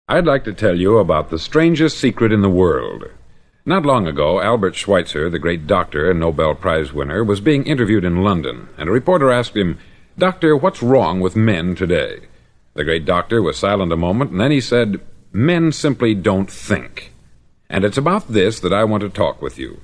I'd like to tell you about the strangest secret in the world. Not long ago, Albert Schweitzer, the great doctor and Nobel Prize winner, was being interviewed in London, and a reporter asked him, "Doctor, what's wrong with men today?" The great doctor was silent a moment, and then he said, "Men simply don't think." And it's about this that I want to talk with you.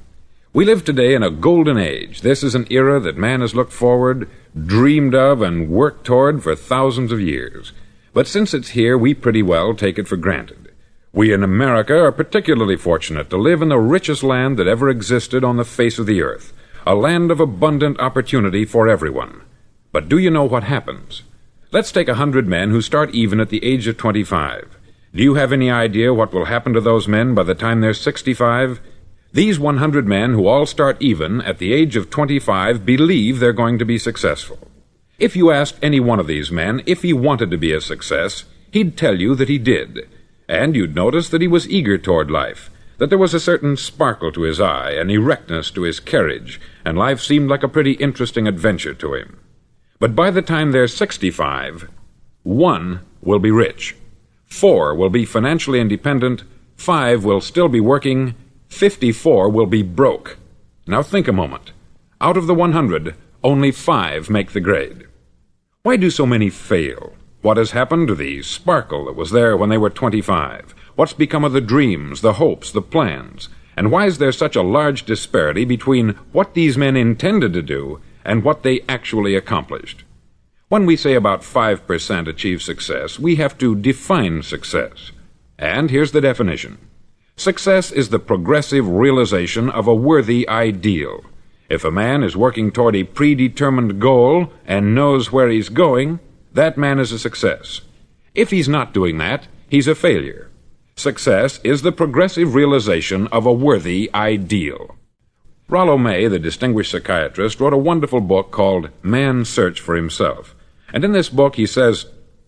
We live today in a golden age. This is an era that man has looked forward, dreamed of, and worked toward for thousands of years. But since it's here, we pretty well take it for granted. We in America are particularly fortunate to live in the richest land that ever existed on the face of the earth, a land of abundant opportunity for everyone. But do you know what happens? Let's take 100 men who start even at the age of 25. Do you have any idea what will happen to those men by the time they're 65? These 100 men who all start even at the age of 25 believe they're going to be successful. If you asked any one of these men if he wanted to be a success, he'd tell you that he did. And you'd notice that he was eager toward life, that there was a certain sparkle to his eye, an erectness to his carriage, and life seemed like a pretty interesting adventure to him. But by the time they're 65, 1 will be rich, 4 will be financially independent, 5 will still be working, 54 will be broke. Now think a moment. Out of the 100, only 5 make the grade. Why do so many fail? What has happened to the sparkle that was there when they were 25? What's become of the dreams, the hopes, the plans? And why is there such a large disparity between what these men intended to do and what they actually accomplished? When we say about 5% achieve success, we have to define success. And here's the definition. Success is the progressive realization of a worthy ideal. If a man is working toward a predetermined goal and knows where he's going, that man is a success. If he's not doing that, he's a failure. Success is the progressive realization of a worthy ideal. Rollo May, the distinguished psychiatrist, wrote a wonderful book called Man's Search for Himself. And in this book he says,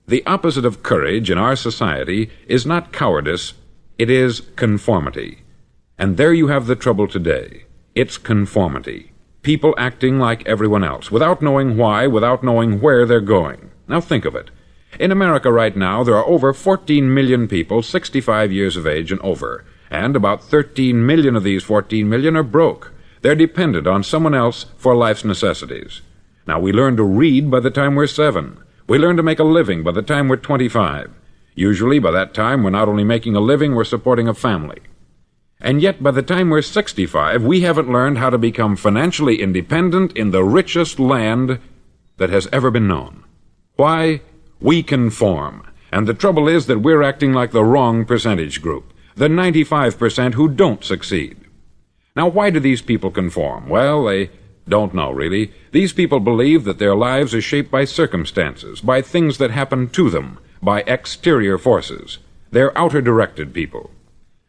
"The opposite of courage in our society is not cowardice, it is conformity." And there you have the trouble today. It's conformity. People acting like everyone else, without knowing why, without knowing where they're going. Now think of it. In America right now, there are over 14 million people 65 years of age and over, and about 13 million of these 14 million are broke. They're dependent on someone else for life's necessities. Now, we learn to read by the time we're 7. We learn to make a living by the time we're 25. Usually, by that time, we're not only making a living, we're supporting a family. And yet, by the time we're 65, we haven't learned how to become financially independent in the richest land that has ever been known. Why? We conform. And the trouble is that we're acting like the wrong percentage group, the 95% who don't succeed. Now, why do these people conform? Well, they don't know, really. These people believe that their lives are shaped by circumstances, by things that happen to them, by exterior forces. They're outer-directed people.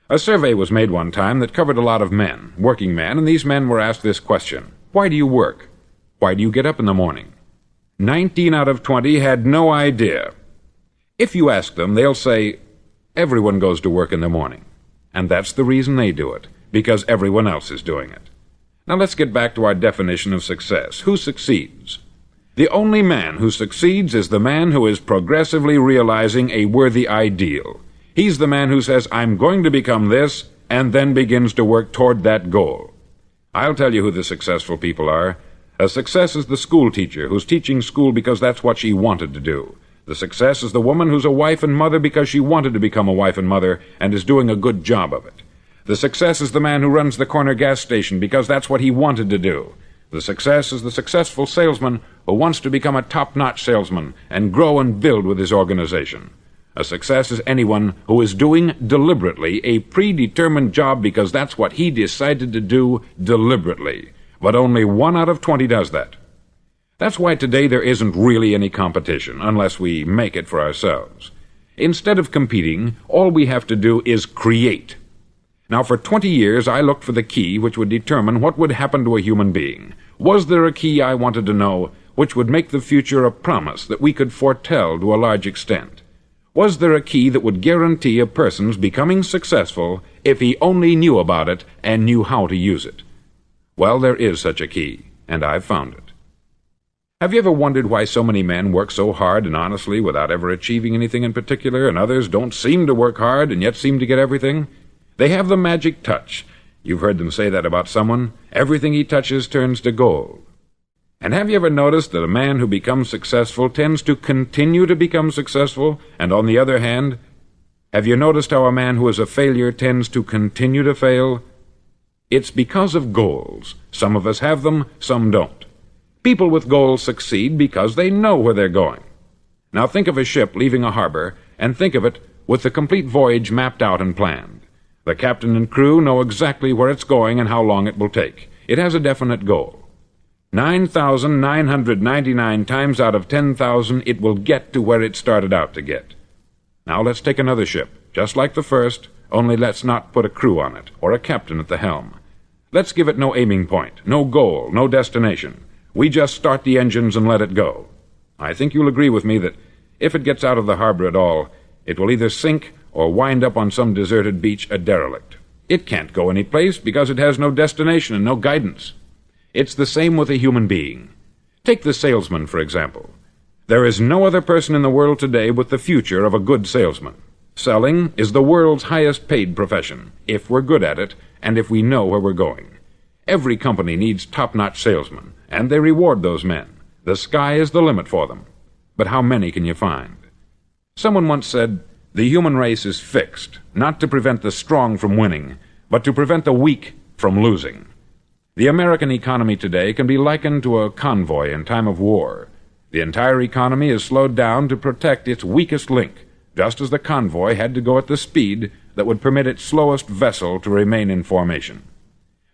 A survey was made one time that covered a lot of men, working men, and these men were asked this question: why do you work? Why do you get up in the morning? 19 out of 20 had no idea. If you ask them, they'll say, everyone goes to work in the morning. And that's the reason they do it, because everyone else is doing it. Now let's get back to our definition of success. Who succeeds? The only man who succeeds is the man who is progressively realizing a worthy ideal. He's the man who says, I'm going to become this, and then begins to work toward that goal. I'll tell you who the successful people are. A success is the school teacher who's teaching school because that's what she wanted to do. The success is the woman who's a wife and mother because she wanted to become a wife and mother and is doing a good job of it. The success is the man who runs the corner gas station because that's what he wanted to do. The success is the successful salesman who wants to become a top-notch salesman and grow and build with his organization. A success is anyone who is doing deliberately a predetermined job because that's what he decided to do deliberately. But only 1 out of 20 does that. That's why today there isn't really any competition, unless we make it for ourselves. Instead of competing, all we have to do is create. Now, for 20 years, I looked for the key which would determine what would happen to a human being. Was there a key, I wanted to know, which would make the future a promise that we could foretell to a large extent? Was there a key that would guarantee a person's becoming successful if he only knew about it and knew how to use it? Well, there is such a key, and I've found it. Have you ever wondered why so many men work so hard and honestly without ever achieving anything in particular, and others don't seem to work hard and yet seem to get everything? They have the magic touch. You've heard them say that about someone. Everything he touches turns to gold. And have you ever noticed that a man who becomes successful tends to continue to become successful, and on the other hand, have you noticed how a man who is a failure tends to continue to fail? It's because of goals. Some of us have them, some don't. People with goals succeed because they know where they're going. Now think of a ship leaving a harbor, and think of it with the complete voyage mapped out and planned. The captain and crew know exactly where it's going and how long it will take. It has a definite goal. 9,999 times out of 10,000 it will get to where it started out to get. Now let's take another ship, just like the first, only let's not put a crew on it, or a captain at the helm. Let's give it no aiming point, no goal, no destination. We just start the engines and let it go. I think you'll agree with me that if it gets out of the harbor at all, it will either sink or wind up on some deserted beach a derelict. It can't go any place because it has no destination and no guidance. It's the same with a human being. Take the salesman, for example. There is no other person in the world today with the future of a good salesman. Selling is the world's highest paid profession, if we're good at it and if we know where we're going. Every company needs top-notch salesmen, and they reward those men. The sky is the limit for them. But how many can you find? Someone once said, the human race is fixed, not to prevent the strong from winning, but to prevent the weak from losing. The American economy today can be likened to a convoy in time of war. The entire economy is slowed down to protect its weakest link, just as the convoy had to go at the speed that would permit its slowest vessel to remain in formation.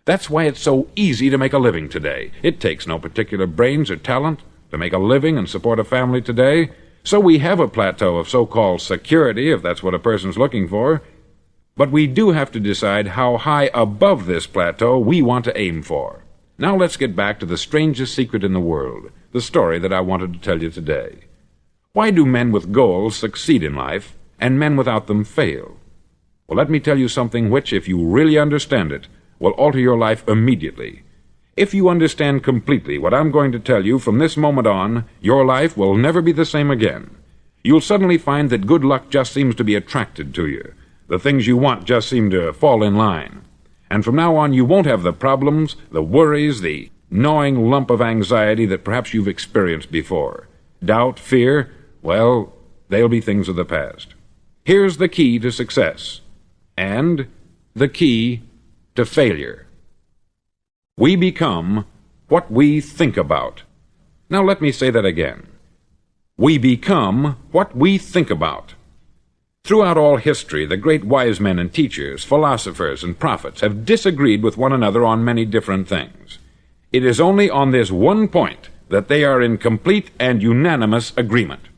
That's why it's so easy to make a living today. It takes no particular brains or talent to make a living and support a family today. So we have a plateau of so-called security, if that's what a person's looking for. But we do have to decide how high above this plateau we want to aim for. Now let's get back to the strangest secret in the world, the story that I wanted to tell you today. Why do men with goals succeed in life, and men without them fail? Well, let me tell you something which, if you really understand it, will alter your life immediately. If you understand completely what I'm going to tell you from this moment on, your life will never be the same again. You'll suddenly find that good luck just seems to be attracted to you. The things you want just seem to fall in line. And from now on, you won't have the problems, the worries, the gnawing lump of anxiety that perhaps you've experienced before. Doubt, fear, well, they'll be things of the past. Here's the key to success, and the key to failure. We become what we think about. Now let me say that again. We become what we think about. Throughout all history, the great wise men and teachers, philosophers and prophets have disagreed with one another on many different things. It is only on this one point that they are in complete and unanimous agreement.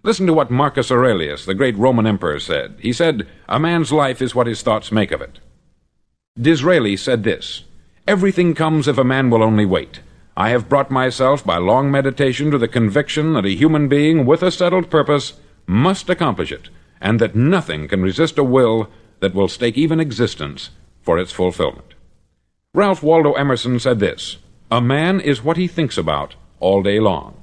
Listen to what Marcus Aurelius, the great Roman emperor, said. He said, "A man's life is what his thoughts make of it." Disraeli said this, "Everything comes if a man will only wait. I have brought myself by long meditation to the conviction that a human being with a settled purpose must accomplish it, and that nothing can resist a will that will stake even existence for its fulfillment." Ralph Waldo Emerson said this, "A man is what he thinks about all day long."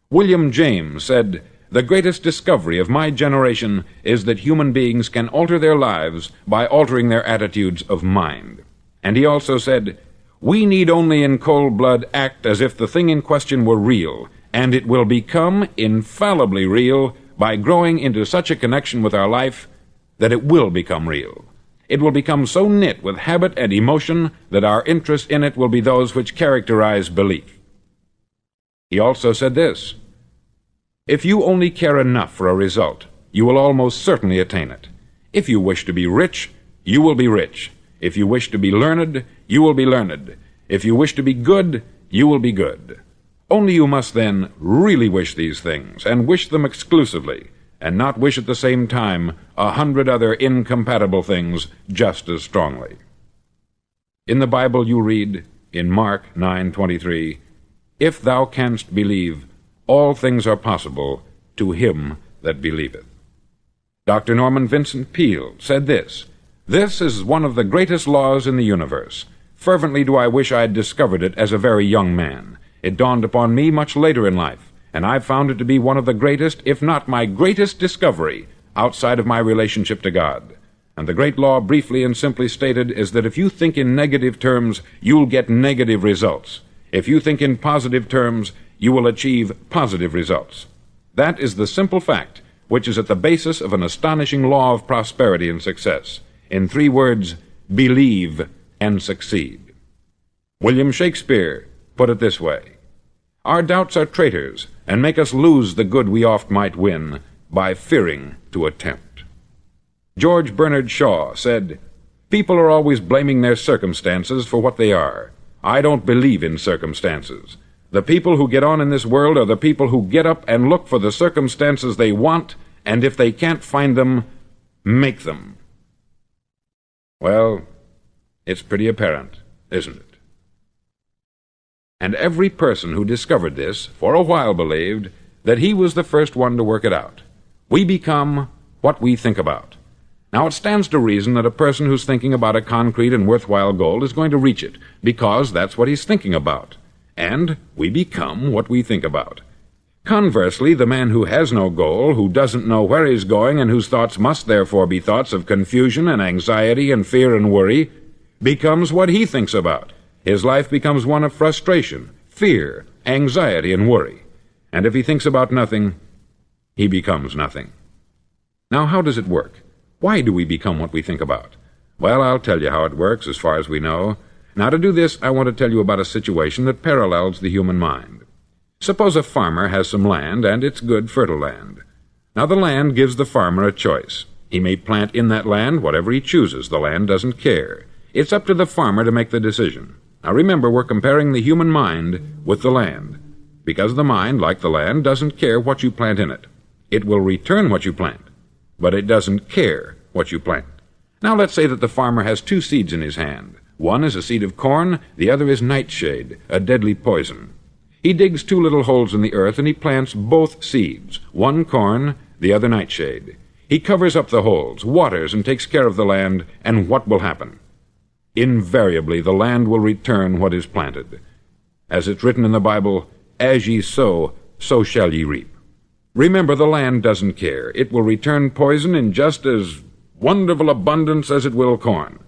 William James said, "The greatest discovery of my generation is that human beings can alter their lives by altering their attitudes of mind." And he also said, "We need only in cold blood act as if the thing in question were real, and it will become infallibly real by growing into such a connection with our life that it will become real. It will become so knit with habit and emotion that our interest in it will be those which characterize belief." He also said this, "If you only care enough for a result, you will almost certainly attain it. If you wish to be rich, you will be rich. If you wish to be learned, you will be learned. If you wish to be good, you will be good. Only you must then really wish these things, and wish them exclusively, and not wish at the same time 100 other incompatible things just as strongly." In the Bible you read, in Mark 9:23, "If thou canst believe, all things are possible to him that believeth." Dr. Norman Vincent Peale said this, "This is one of the greatest laws in the universe. Fervently do I wish I had discovered it as a very young man. It dawned upon me much later in life, and I've found it to be one of the greatest, if not my greatest discovery, outside of my relationship to God. And the great law, briefly and simply stated, is that if you think in negative terms, you'll get negative results. If you think in positive terms, you will achieve positive results. That is the simple fact which is at the basis of an astonishing law of prosperity and success. In 3 words, believe and succeed. William Shakespeare put it this way: "Our doubts are traitors, and make us lose the good we oft might win, by fearing to attempt." George Bernard Shaw said, "People are always blaming their circumstances for what they are. I don't believe in circumstances. The people who get on in this world are the people who get up and look for the circumstances they want, and if they can't find them, make them." Well, it's pretty apparent, isn't it? And every person who discovered this for a while believed that he was the first one to work it out. We become what we think about. Now, it stands to reason that a person who's thinking about a concrete and worthwhile goal is going to reach it, because that's what he's thinking about. And we become what we think about. Conversely, the man who has no goal, who doesn't know where he's going, and whose thoughts must therefore be thoughts of confusion and anxiety and fear and worry, becomes what he thinks about. His life becomes one of frustration, fear, anxiety, and worry. And if he thinks about nothing, he becomes nothing. Now, how does it work? Why do we become what we think about? Well, I'll tell you how it works as far as we know. Now, to do this, I want to tell you about a situation that parallels the human mind. Suppose a farmer has some land, and it's good, fertile land. Now, the land gives the farmer a choice. He may plant in that land whatever he chooses. The land doesn't care. It's up to the farmer to make the decision. Now, remember, we're comparing the human mind with the land, because the mind, like the land, doesn't care what you plant in it. It will return what you plant, but it doesn't care what you plant. Now, let's say that the farmer has 2 seeds in his hand. One is a seed of corn, the other is nightshade, a deadly poison. He digs 2 little holes in the earth, and he plants both seeds, one corn, the other nightshade. He covers up the holes, waters, and takes care of the land, and what will happen? Invariably, the land will return what is planted. As it's written in the Bible, "As ye sow, so shall ye reap." Remember, the land doesn't care. It will return poison in just as wonderful abundance as it will corn.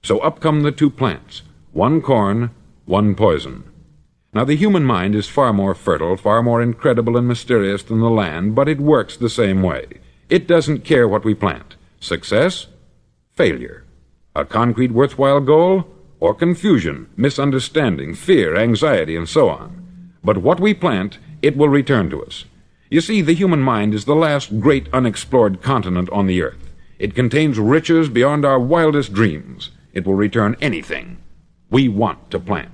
So up come the 2 plants, one corn, one poison. Now, the human mind is far more fertile, far more incredible and mysterious than the land, but it works the same way. It doesn't care what we plant. Success, failure. A concrete, worthwhile goal, or confusion, misunderstanding, fear, anxiety, and so on. But what we plant, it will return to us. You see, the human mind is the last great unexplored continent on the earth. It contains riches beyond our wildest dreams. It will return anything we want to plant.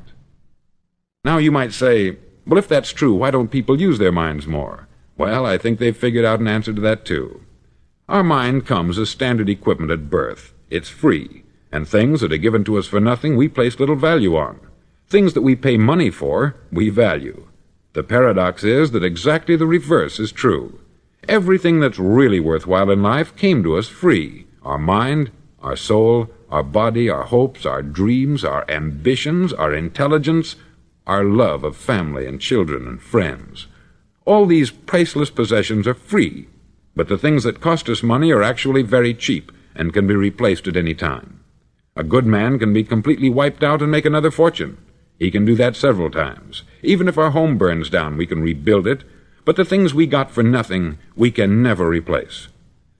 Now, you might say, well, if that's true, why don't people use their minds more? Well, I think they've figured out an answer to that, too. Our mind comes as standard equipment at birth. It's free, and things that are given to us for nothing we place little value on. Things that we pay money for, we value. The paradox is that exactly the reverse is true. Everything that's really worthwhile in life came to us free. Our mind, our soul, our body, our hopes, our dreams, our ambitions, our intelligence, our love of family and children and friends. All these priceless possessions are free, but the things that cost us money are actually very cheap and can be replaced at any time. A good man can be completely wiped out and make another fortune. He can do that several times. Even if our home burns down, we can rebuild it, but the things we got for nothing, we can never replace.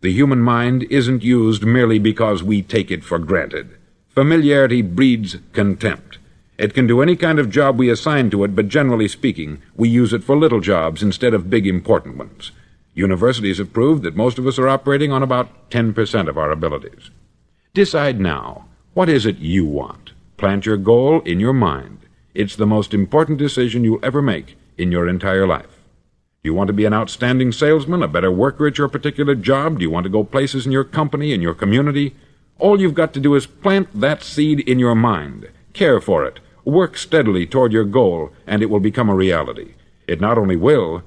The human mind isn't used merely because we take it for granted. Familiarity breeds contempt. It can do any kind of job we assign to it, but generally speaking, we use it for little jobs instead of big, important ones. Universities have proved that most of us are operating on about 10% of our abilities. Decide now, what is it you want? Plant your goal in your mind. It's the most important decision you'll ever make in your entire life. Do you want to be an outstanding salesman, a better worker at your particular job? Do you want to go places in your company, in your community? All you've got to do is plant that seed in your mind. Care for it. Work steadily toward your goal, and it will become a reality. It not only will,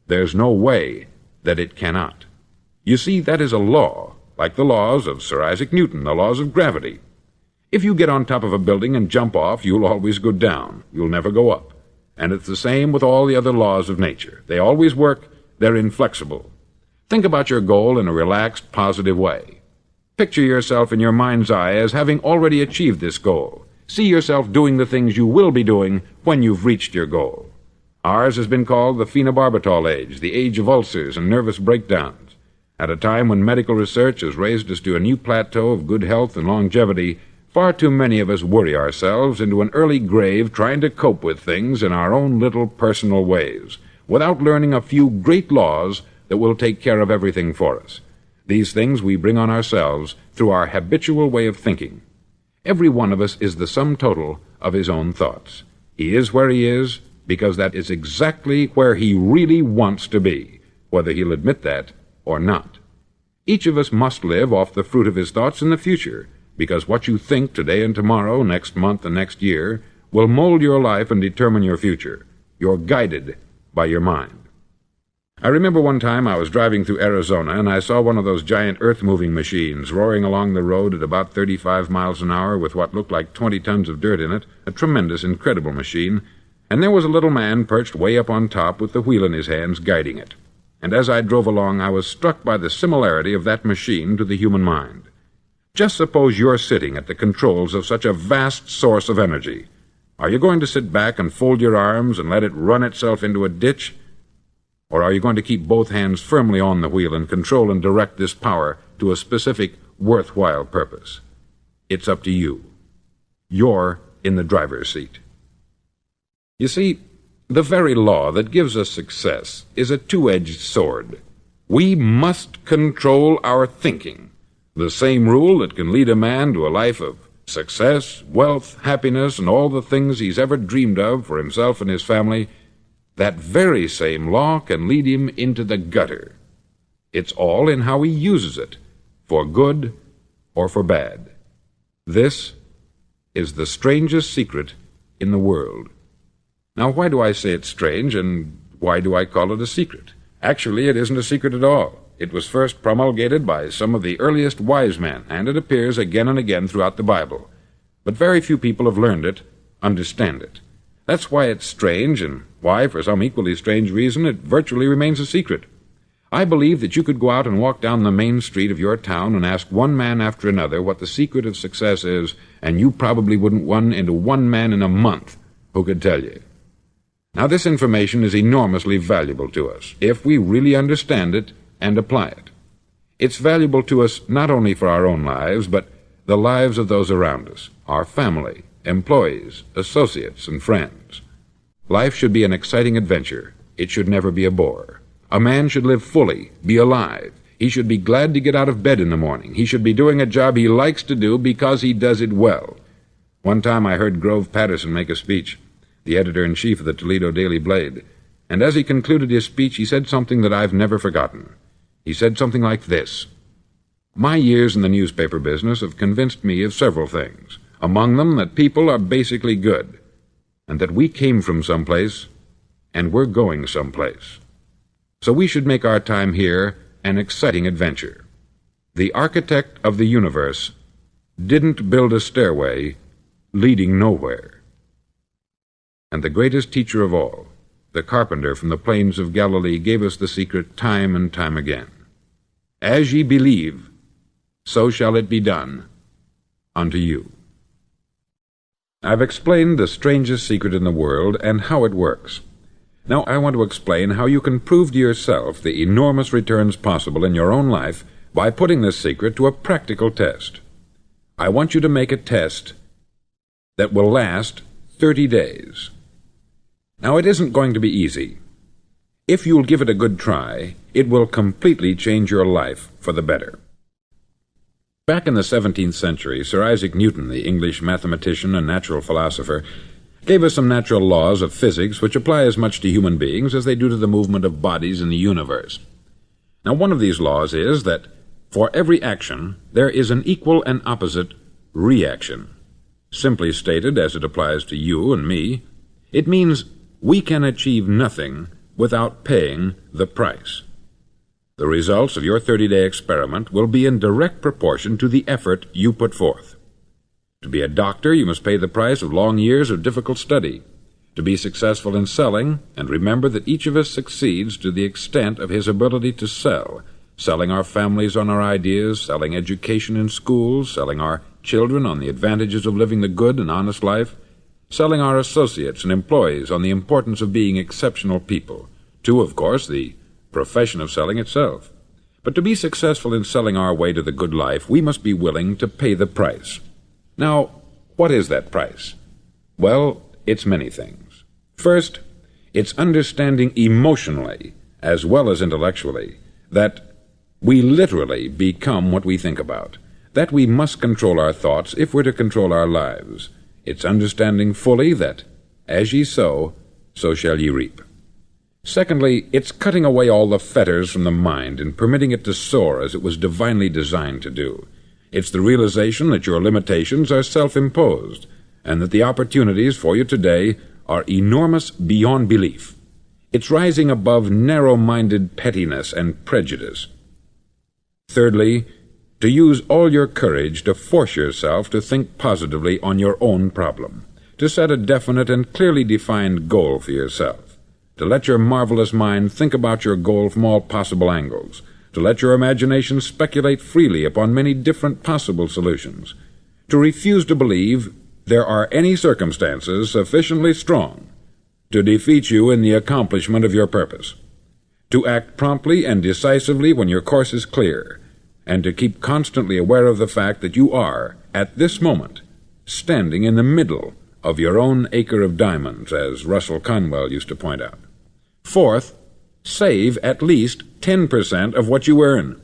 there's no way that it cannot. You see, that is a law, like the laws of Sir Isaac Newton, the laws of gravity. If you get on top of a building and jump off, you'll always go down. You'll never go up. And it's the same with all the other laws of nature. They always work. They're inflexible. Think about your goal in a relaxed, positive way. Picture yourself in your mind's eye as having already achieved this goal. See yourself doing the things you will be doing when you've reached your goal. Ours has been called the phenobarbital age, the age of ulcers and nervous breakdowns. At a time when medical research has raised us to a new plateau of good health and longevity, far too many of us worry ourselves into an early grave trying to cope with things in our own little personal ways, without learning a few great laws that will take care of everything for us. These things we bring on ourselves through our habitual way of thinking. Every one of us is the sum total of his own thoughts. He is where he is because that is exactly where he really wants to be, whether he'll admit that or not. Each of us must live off the fruit of his thoughts in the future, because what you think today and tomorrow, next month and next year, will mold your life and determine your future. You're guided by your mind. I remember one time I was driving through Arizona and I saw one of those giant earth-moving machines roaring along the road at about 35 miles an hour with what looked like 20 tons of dirt in it, a tremendous, incredible machine, and there was a little man perched way up on top with the wheel in his hands guiding it. And as I drove along, I was struck by the similarity of that machine to the human mind. Just suppose you're sitting at the controls of such a vast source of energy. Are you going to sit back and fold your arms and let it run itself into a ditch? Or are you going to keep both hands firmly on the wheel and control and direct this power to a specific, worthwhile purpose? It's up to you. You're in the driver's seat. You see, the very law that gives us success is a two-edged sword. We must control our thinking. The same rule that can lead a man to a life of success, wealth, happiness, and all the things he's ever dreamed of for himself and his family, that very same law can lead him into the gutter. It's all in how he uses it, for good or for bad. This is the strangest secret in the world. Now, why do I say it's strange, and why do I call it a secret? Actually, it isn't a secret at all. It was first promulgated by some of the earliest wise men, and it appears again and again throughout the Bible. But very few people have learned it, understand it. That's why it's strange, and why, for some equally strange reason, it virtually remains a secret. I believe that you could go out and walk down the main street of your town and ask one man after another what the secret of success is, and you probably wouldn't run into one man in a month who could tell you. Now, this information is enormously valuable to us, if we really understand it and apply it. It's valuable to us not only for our own lives, but the lives of those around us, our family, employees, associates, and friends. Life should be an exciting adventure. It should never be a bore. A man should live fully, be alive. He should be glad to get out of bed in the morning. He should be doing a job he likes to do because he does it well. One time I heard Grove Patterson make a speech, the editor-in-chief of the Toledo Daily Blade, and as he concluded his speech, he said something that I've never forgotten. He said something like this: "My years in the newspaper business have convinced me of several things, among them that people are basically good, and that we came from someplace, and we're going someplace. So we should make our time here an exciting adventure. The architect of the universe didn't build a stairway leading nowhere." And the greatest teacher of all, the carpenter from the plains of Galilee, gave us the secret time and time again. "As ye believe, so shall it be done unto you." I've explained the strangest secret in the world and how it works. Now I want to explain how you can prove to yourself the enormous returns possible in your own life by putting this secret to a practical test. I want you to make a test that will last 30 days. Now, it isn't going to be easy. If you'll give it a good try, it will completely change your life for the better. Back in the 17th century, Sir Isaac Newton, the English mathematician and natural philosopher, gave us some natural laws of physics which apply as much to human beings as they do to the movement of bodies in the universe. Now, one of these laws is that for every action, there is an equal and opposite reaction. Simply stated, as it applies to you and me, it means we can achieve nothing without paying the price. The results of your 30-day experiment will be in direct proportion to the effort you put forth. To be a doctor, you must pay the price of long years of difficult study. to be successful in selling, and remember that each of us succeeds to the extent of his ability to sell, selling our families on our ideas, selling education in schools, selling our children on the advantages of living the good and honest life, selling our associates and employees on the importance of being exceptional people, to, of course, the profession of selling itself. But to be successful in selling our way to the good life, we must be willing to pay the price. Now, what is that price? Well, it's many things. First, it's understanding emotionally, as well as intellectually, that we literally become what we think about, that we must control our thoughts if we're to control our lives. It's understanding fully that, as ye sow, so shall ye reap. Secondly, it's cutting away all the fetters from the mind and permitting it to soar as it was divinely designed to do. It's the realization that your limitations are self-imposed, and that the opportunities for you today are enormous beyond belief. It's rising above narrow-minded pettiness and prejudice. Thirdly, to use all your courage to force yourself to think positively on your own problem, to set a definite and clearly defined goal for yourself, to let your marvelous mind think about your goal from all possible angles, to let your imagination speculate freely upon many different possible solutions, to refuse to believe there are any circumstances sufficiently strong to defeat you in the accomplishment of your purpose, to act promptly and decisively when your course is clear, and to keep constantly aware of the fact that you are, at this moment, standing in the middle of your own acre of diamonds, as Russell Conwell used to point out. Fourth, save at least 10% of what you earn.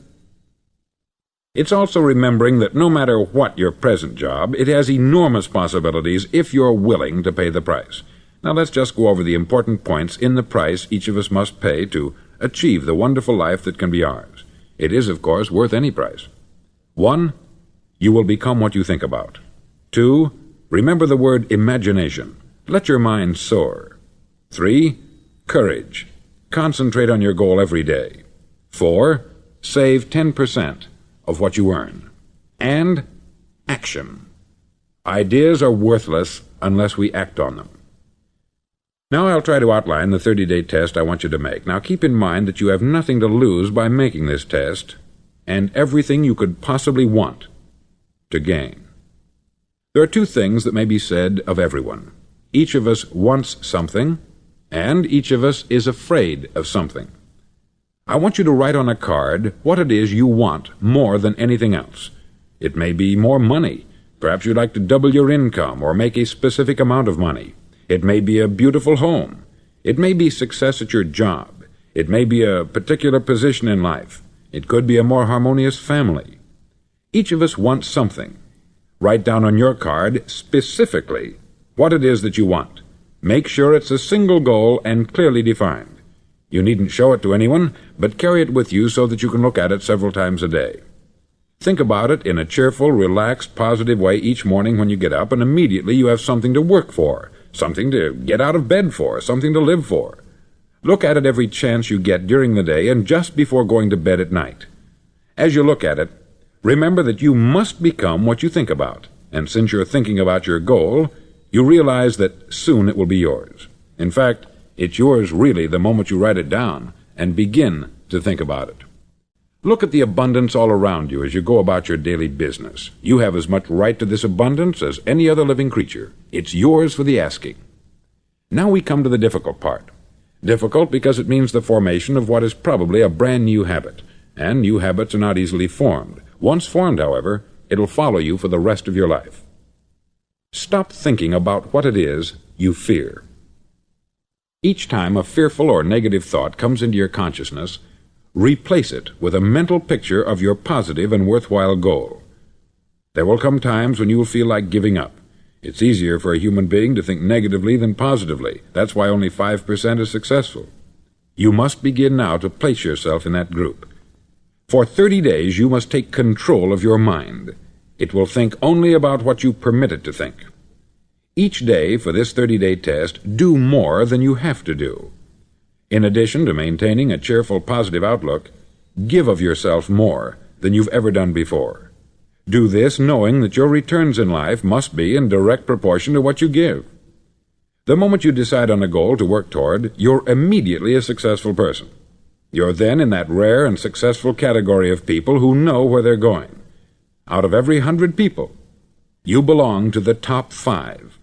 It's also remembering that no matter what your present job, it has enormous possibilities if you're willing to pay the price. Now let's just go over the important points in the price each of us must pay to achieve the wonderful life that can be ours. It is, of course, worth any price. 1. You will become what you think about. 2. Remember the word imagination. Let your mind soar. 3. Courage. Concentrate on your goal every day. 4. Save 10% of what you earn. And action. Ideas are worthless unless we act on them. Now I'll try to outline the 30-day test I want you to make. Now keep in mind that you have nothing to lose by making this test, and everything you could possibly want to gain. There are two things that may be said of everyone. Each of us wants something, and each of us is afraid of something. I want you to write on a card what it is you want more than anything else. It may be more money. Perhaps you'd like to double your income or make a specific amount of money. It may be a beautiful home. It may be success at your job. It may be a particular position in life. It could be a more harmonious family. Each of us wants something. Write down on your card specifically what it is that you want. Make sure it's a single goal and clearly defined. You needn't show it to anyone, but carry it with you so that you can look at it several times a day. Think about it in a cheerful, relaxed, positive way each morning when you get up, and immediately you have something to work for, something to get out of bed for, something to live for. Look at it every chance you get during the day and just before going to bed at night. As you look at it, remember that you must become what you think about, and since you're thinking about your goal, you realize that soon it will be yours. In fact, it's yours really the moment you write it down and begin to think about it. Look at the abundance all around you as you go about your daily business. You have as much right to this abundance as any other living creature. It's yours for the asking. Now we come to the difficult part. Difficult because it means the formation of what is probably a brand new habit, and new habits are not easily formed. Once formed, however, it'll follow you for the rest of your life. Stop thinking about what it is you fear. Each time a fearful or negative thought comes into your consciousness, replace it with a mental picture of your positive and worthwhile goal. There will come times when you will feel like giving up. It's easier for a human being to think negatively than positively. That's why only 5% is successful. You must begin now to place yourself in that group. For 30 days you must take control of your mind. It will think only about what you permit it to think. Each day for this 30-day test, do more than you have to do. In addition to maintaining a cheerful, positive outlook, give of yourself more than you've ever done before. Do this knowing that your returns in life must be in direct proportion to what you give. The moment you decide on a goal to work toward, you're immediately a successful person. You're then in that rare and successful category of people who know where they're going. Out of every 100 people, you belong to the top 5.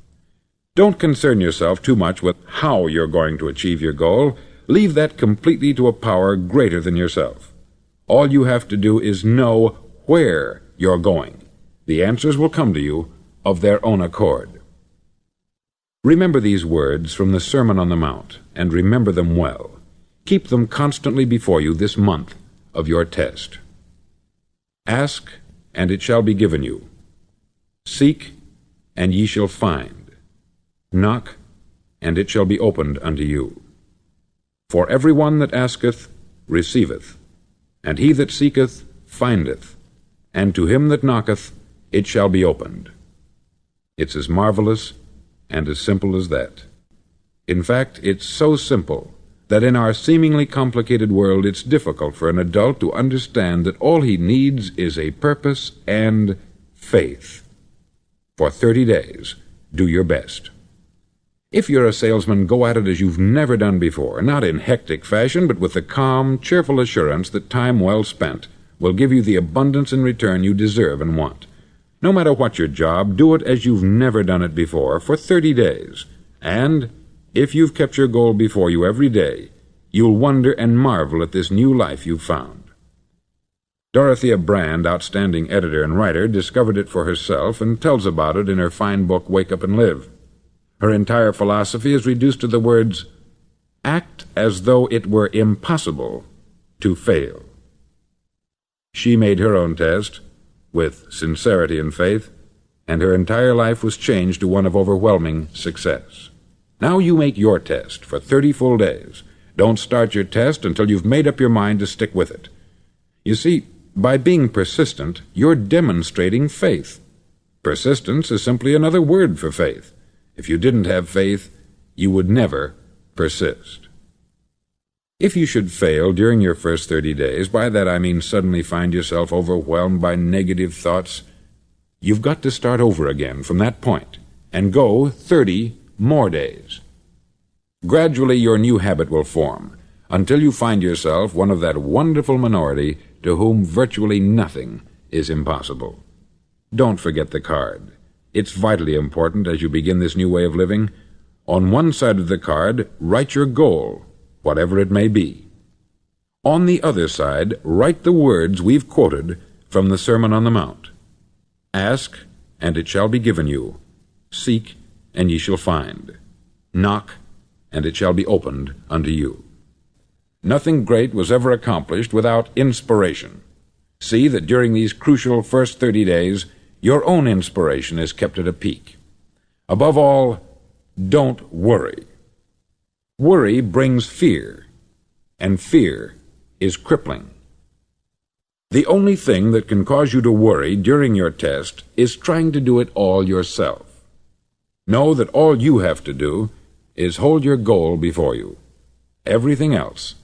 Don't concern yourself too much with how you're going to achieve your goal. Leave that completely to a power greater than yourself. All you have to do is know where you're going. The answers will come to you of their own accord. Remember these words from the Sermon on the Mount, and remember them well. Keep them constantly before you this month of your test. Ask, and it shall be given you. Seek, and ye shall find. Knock, and it shall be opened unto you. For every one that asketh receiveth, and he that seeketh findeth, and to him that knocketh it shall be opened. It's as marvelous and as simple as that. In fact, it's so simple that in our seemingly complicated world it's difficult for an adult to understand that all he needs is a purpose and faith. For 30 days, do your best. If you're a salesman, go at it as you've never done before, not in hectic fashion, but with the calm, cheerful assurance that time well spent will give you the abundance in return you deserve and want. No matter what your job, do it as you've never done it before for 30 days. And if you've kept your goal before you every day, you'll wonder and marvel at this new life you've found. Dorothea Brand, outstanding editor and writer, discovered it for herself and tells about it in her fine book, Wake Up and Live. Her entire philosophy is reduced to the words, act as though it were impossible to fail. She made her own test with sincerity and faith, and her entire life was changed to one of overwhelming success. Now you make your test for 30 full days. Don't start your test until you've made up your mind to stick with it. You see, by being persistent, you're demonstrating faith. Persistence is simply another word for faith. If you didn't have faith, you would never persist. If you should fail during your first 30 days, by that I mean suddenly find yourself overwhelmed by negative thoughts, you've got to start over again from that point and go 30 more days. Gradually your new habit will form until you find yourself one of that wonderful minority to whom virtually nothing is impossible. Don't forget the card. It's vitally important as you begin this new way of living. On one side of the card, write your goal, whatever it may be. On the other side, write the words we've quoted from the Sermon on the Mount. Ask, and it shall be given you. Seek, and ye shall find. Knock, and it shall be opened unto you. Nothing great was ever accomplished without inspiration. See that during these crucial first 30 days, your own inspiration is kept at a peak. Above all, don't worry. Worry brings fear, and fear is crippling. The only thing that can cause you to worry during your test is trying to do it all yourself. Know that all you have to do is hold your goal before you. Everything else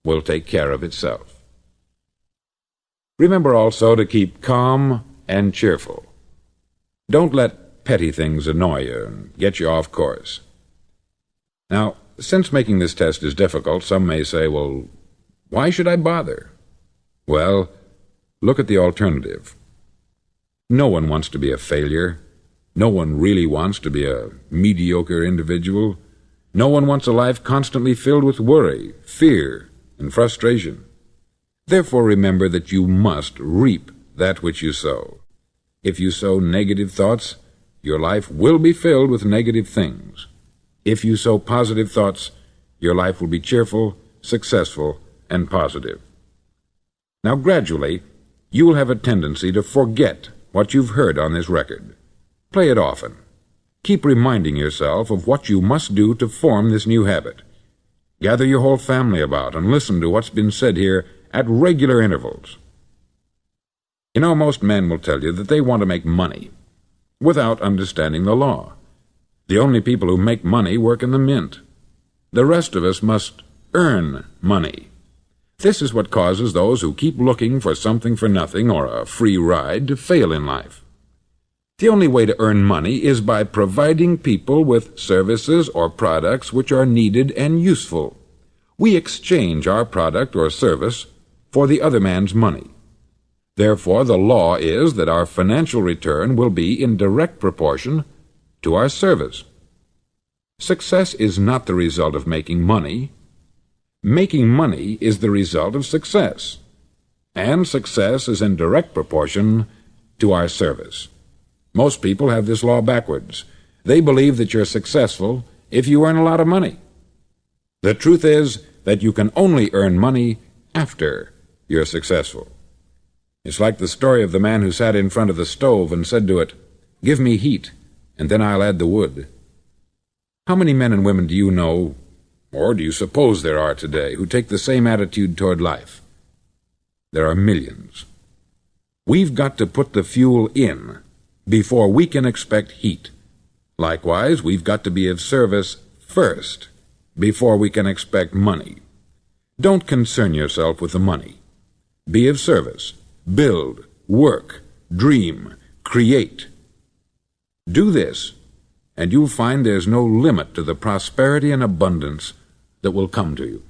will take care of itself. Remember also to keep calm and cheerful. Don't let petty things annoy you and get you off course. Now, since making this test is difficult, some may say, well, why should I bother? Well, look at the alternative. No one wants to be a failure. No one really wants to be a mediocre individual. No one wants a life constantly filled with worry, fear, and frustration. Therefore, remember that you must reap that which you sow. If you sow negative thoughts, your life will be filled with negative things. If you sow positive thoughts, your life will be cheerful, successful, and positive. Now, gradually, you will have a tendency to forget what you've heard on this record. Play it often. Keep reminding yourself of what you must do to form this new habit. Gather your whole family about and listen to what's been said here at regular intervals. You know, most men will tell you that they want to make money without understanding the law. The only people who make money work in the mint. The rest of us must earn money. This is what causes those who keep looking for something for nothing or a free ride to fail in life. The only way to earn money is by providing people with services or products which are needed and useful. We exchange our product or service for the other man's money. Therefore, the law is that our financial return will be in direct proportion to our service. Success is not the result of making money. Making money is the result of success, and success is in direct proportion to our service. Most people have this law backwards. They believe that you're successful if you earn a lot of money. The truth is that you can only earn money after you're successful. It's like the story of the man who sat in front of the stove and said to it, "Give me heat, and then I'll add the wood." How many men and women do you know, or do you suppose there are today, who take the same attitude toward life? There are millions. We've got to put the fuel in before we can expect heat. Likewise, we've got to be of service first before we can expect money. Don't concern yourself with the money. Be of service. Build, work, dream, create. Do this, and you'll find there's no limit to the prosperity and abundance that will come to you.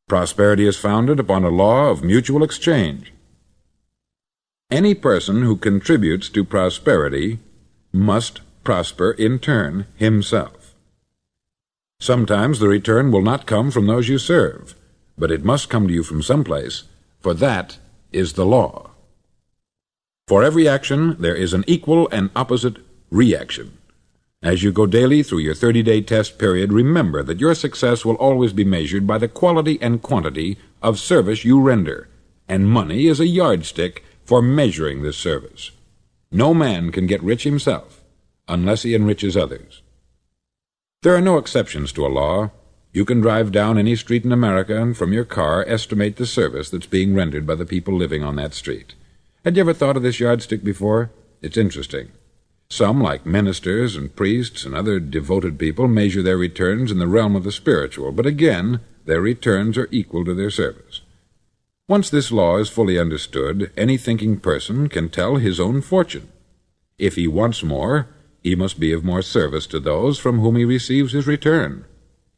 Prosperity is founded upon a law of mutual exchange. Any person who contributes to prosperity must prosper in turn himself. Sometimes the return will not come from those you serve, but it must come to you from someplace, for that is the law. For every action there is an equal and opposite reaction. As you go daily through your 30-day test period, remember that your success will always be measured by the quality and quantity of service you render, and money is a yardstick for measuring this service. No man can get rich himself unless he enriches others. There are no exceptions to a law. You can drive down any street in America and from your car estimate the service that's being rendered by the people living on that street. Had you ever thought of this yardstick before? It's interesting. Some, like ministers and priests and other devoted people, measure their returns in the realm of the spiritual, but again, their returns are equal to their service. Once this law is fully understood, any thinking person can tell his own fortune. If he wants more, he must be of more service to those from whom he receives his return.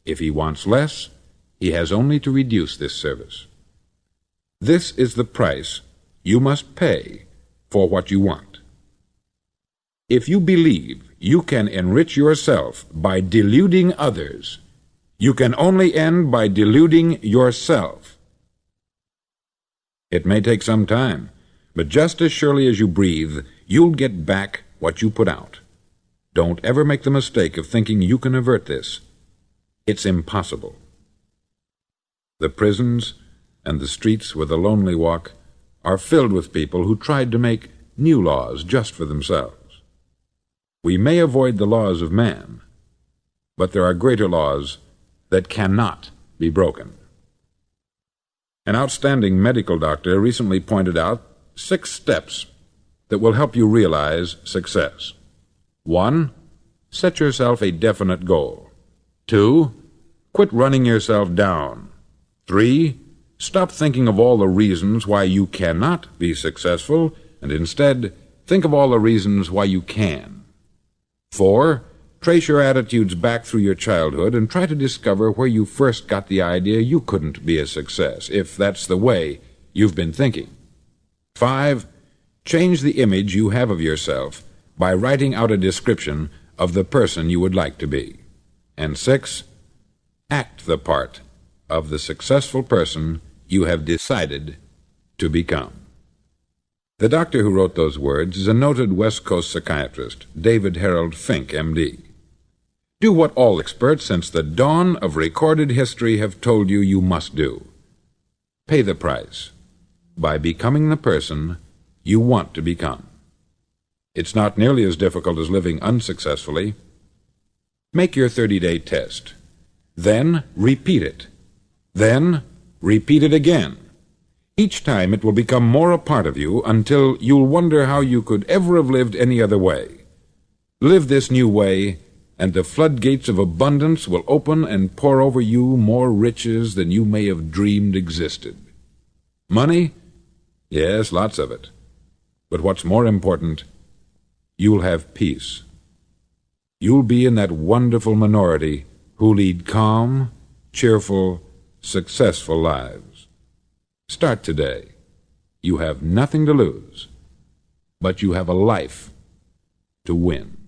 If he wants less, he has only to reduce this service. This is the price you must pay for what you want. If you believe you can enrich yourself by deluding others, you can only end by deluding yourself. It may take some time, but just as surely as you breathe, you'll get back what you put out. Don't ever make the mistake of thinking you can avert this. It's impossible. The prisons and the streets where the lonely walk are filled with people who tried to make new laws just for themselves. We may avoid the laws of man, but there are greater laws that cannot be broken. An outstanding medical doctor recently pointed out 6 steps that will help you realize success. 1. Set yourself a definite goal. 2. Quit running yourself down. 3. Stop thinking of all the reasons why you cannot be successful, and instead think of all the reasons why you can. 4. Trace your attitudes back through your childhood and try to discover where you first got the idea you couldn't be a success, if that's the way you've been thinking. 5. Change the image you have of yourself by writing out a description of the person you would like to be. And 6. Act the part of the successful person you have decided to become. The doctor who wrote those words is a noted West Coast psychiatrist, David Harold Fink, M.D. Do what all experts since the dawn of recorded history have told you you must do. Pay the price by becoming the person you want to become. It's not nearly as difficult as living unsuccessfully. Make your 30-day test. Then repeat it. Then repeat it again. Each time it will become more a part of you until you'll wonder how you could ever have lived any other way. Live this new way, and the floodgates of abundance will open and pour over you more riches than you may have dreamed existed. Money? Yes, lots of it. But what's more important, you'll have peace. You'll be in that wonderful minority who lead calm, cheerful, successful lives. Start today. You have nothing to lose, but you have a life to win.